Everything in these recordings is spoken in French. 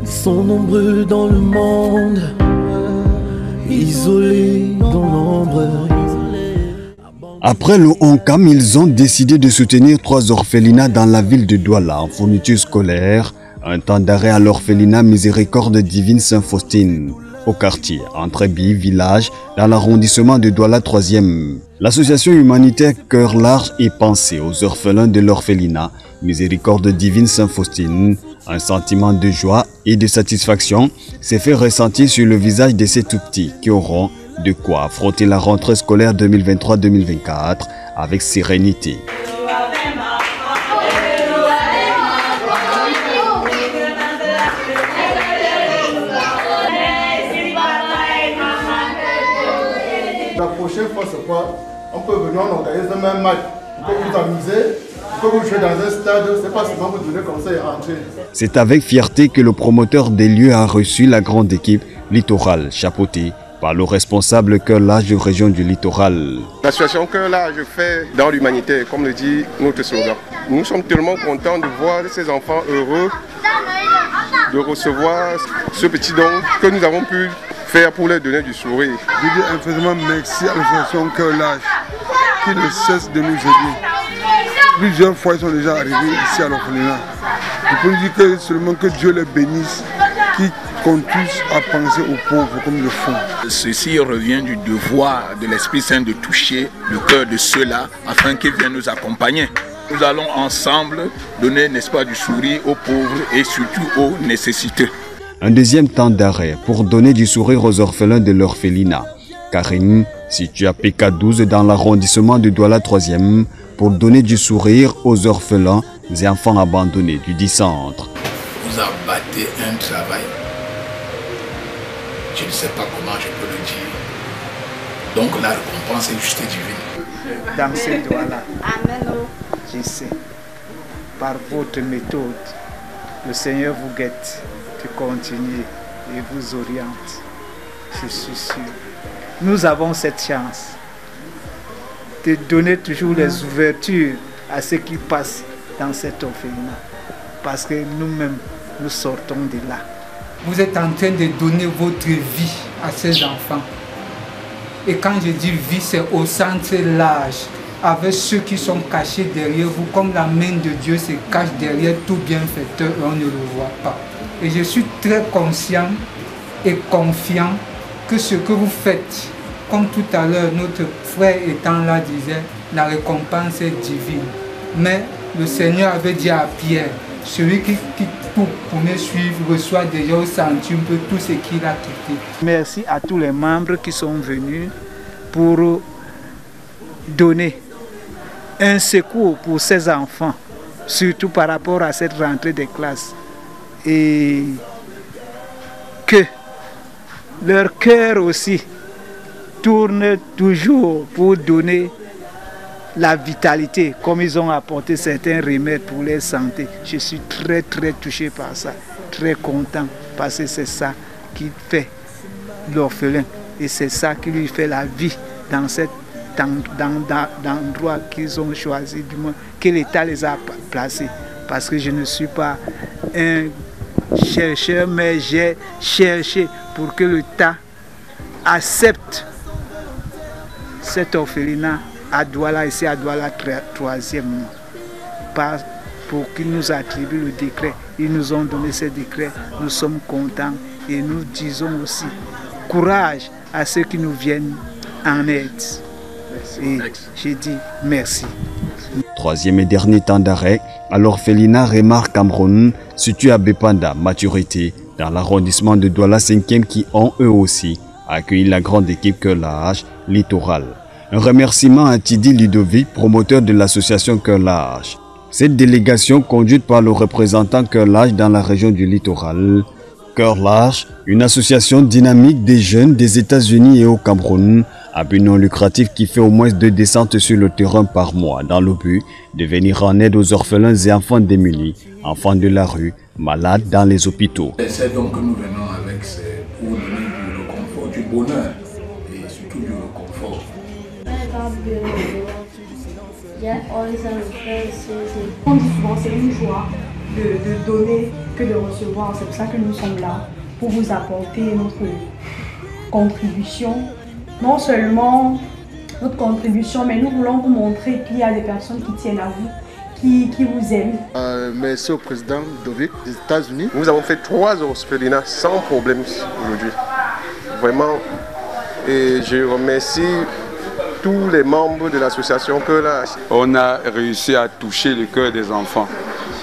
Ils sont nombreux dans le monde, isolés dans l'ombre. Après le ONCAM, ils ont décidé de soutenir 3 orphelinats dans la ville de Douala en fourniture scolaire. Un temps d'arrêt à l'orphelinat Miséricorde Divine Saint-Faustine, au quartier Entrebi, village, dans l'arrondissement de Douala 3e. L'association humanitaire Cœur Large est pensée aux orphelins de l'orphelinat Miséricorde Divine Saint-Faustine. Un sentiment de joie et de satisfaction s'est fait ressentir sur le visage de ces tout-petits qui auront de quoi affronter la rentrée scolaire 2023-2024 avec sérénité. La prochaine fois, c'est quoi? On peut venir, on organise le même match. On peut vous amuser, on peut vous jouer dans un stade, c'est pas seulement vous donner comme ça et rentrer. C'est avec fierté que le promoteur des lieux a reçu la grande équipe littorale, chapeautée par le responsable Cœur Large de région du littoral. L'association Cœur Large fait dans l'humanité, comme le dit notre slogan. Nous sommes tellement contents de voir ces enfants heureux de recevoir ce petit don que nous avons pu faire pour leur donner du sourire. Je dis infiniment merci à l'association Cœur Large qui ne cesse de nous aider. Plusieurs fois ils sont déjà arrivés ici à l'orphelinat. Je peux dire que seulement que Dieu les bénisse, qui conduisent à penser aux pauvres comme le font. Ceci revient du devoir de l'Esprit Saint de toucher le cœur de ceux-là afin qu'ils viennent nous accompagner. Nous allons ensemble donner, n'est-ce pas, du sourire aux pauvres et surtout aux nécessiteux. Un deuxième temps d'arrêt pour donner du sourire aux orphelins de l'orphelinat. Karim, situé à PK12 dans l'arrondissement de Douala 3e, pour donner du sourire aux orphelins et enfants abandonnés du dit centre. Vous abattez un travail, je ne sais pas comment je peux le dire, donc la récompense est juste divine. Dans ce Douala, je sais, par votre méthode, le Seigneur vous guette, de continuer et vous oriente. Je suis sûr. Nous avons cette chance de donner toujours les ouvertures à ceux qui passent dans cet orphelinat. Parce que nous-mêmes, nous sortons de là. Vous êtes en train de donner votre vie à ces enfants. Et quand je dis vie, c'est au centre large, avec ceux qui sont cachés derrière vous, comme la main de Dieu se cache derrière tout bienfaiteur et on ne le voit pas. Et je suis très conscient et confiant que ce que vous faites, comme tout à l'heure, notre frère étant là disait, la récompense est divine. Mais le Seigneur avait dit à Pierre, celui qui tout pour me suivre reçoit déjà au centuple tout ce qu'il a quitté. Merci à tous les membres qui sont venus pour donner un secours pour ces enfants, surtout par rapport à cette rentrée des classes. Et que leur cœur aussi tourne toujours pour donner la vitalité, comme ils ont apporté certains remèdes pour leur santé. Je suis très touché par ça, très content, parce que c'est ça qui fait l'orphelin et c'est ça qui lui fait la vie dans cet endroit qu'ils ont choisi, du moins que l'État les a placés. Parce que je ne suis pas un chercheur, mais j'ai cherché pour que l'État accepte cet orphelinat à Douala, ici à Douala 3e, pour qu'ils nous attribuent le décret. Ils nous ont donné ce décret, nous sommes contents et nous disons aussi courage à ceux qui nous viennent en aide. Et j'ai dit merci. Troisième et dernier temps d'arrêt à l'orphelinat Remar Cameroun, situé à Bepanda, Maturité, dans l'arrondissement de Douala 5e, qui ont eux aussi accueilli la grande équipe Cœur Large Littoral. Un remerciement à Tidi Ludovic, promoteur de l'association Cœur Large. Cette délégation, conduite par le représentant Cœur Large dans la région du littoral, Cœur Large, une association dynamique des jeunes des États-Unis et au Cameroun, à but non lucratif qui fait au moins 2 descentes sur le terrain par mois dans le but de venir en aide aux orphelins et enfants démunis, enfants de la rue, malades dans les hôpitaux. C'est donc que nous venons avec, c'est pour donner du réconfort, du bonheur et surtout du réconfort. On dit souvent c'est une joie de donner que que de recevoir. C'est pour ça que nous sommes là, pour vous apporter notre contribution. Non seulement notre contribution, mais nous voulons vous montrer qu'il y a des personnes qui tiennent à vous, qui vous aiment. Merci au président Dovic des États-Unis. Nous avons fait 3 orphelinats sans problème aujourd'hui. Vraiment. Et je remercie tous les membres de l'association Cœur Large. On a réussi à toucher le cœur des enfants.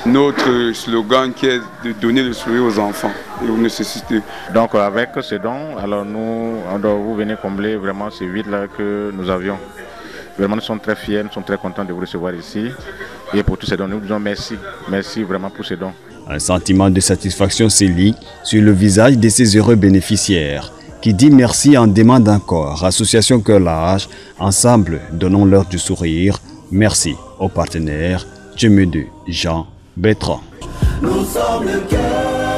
Notre slogan qui est de donner le sourire aux enfants et aux nécessités. Donc avec ces dons, alors vous venez combler vraiment ce vide-là que nous avions. Vraiment, nous sommes très fiers, nous sommes très contents de vous recevoir ici. Et pour tous ces dons, nous vous disons merci. Merci vraiment pour ces dons. Un sentiment de satisfaction s'élit sur le visage de ces heureux bénéficiaires qui dit merci en demande encore. Association Cœur Large, ensemble, donnons-leur du sourire. Merci aux partenaires Tchemedu, Jean, Bertrand. Nous sommes le cœur.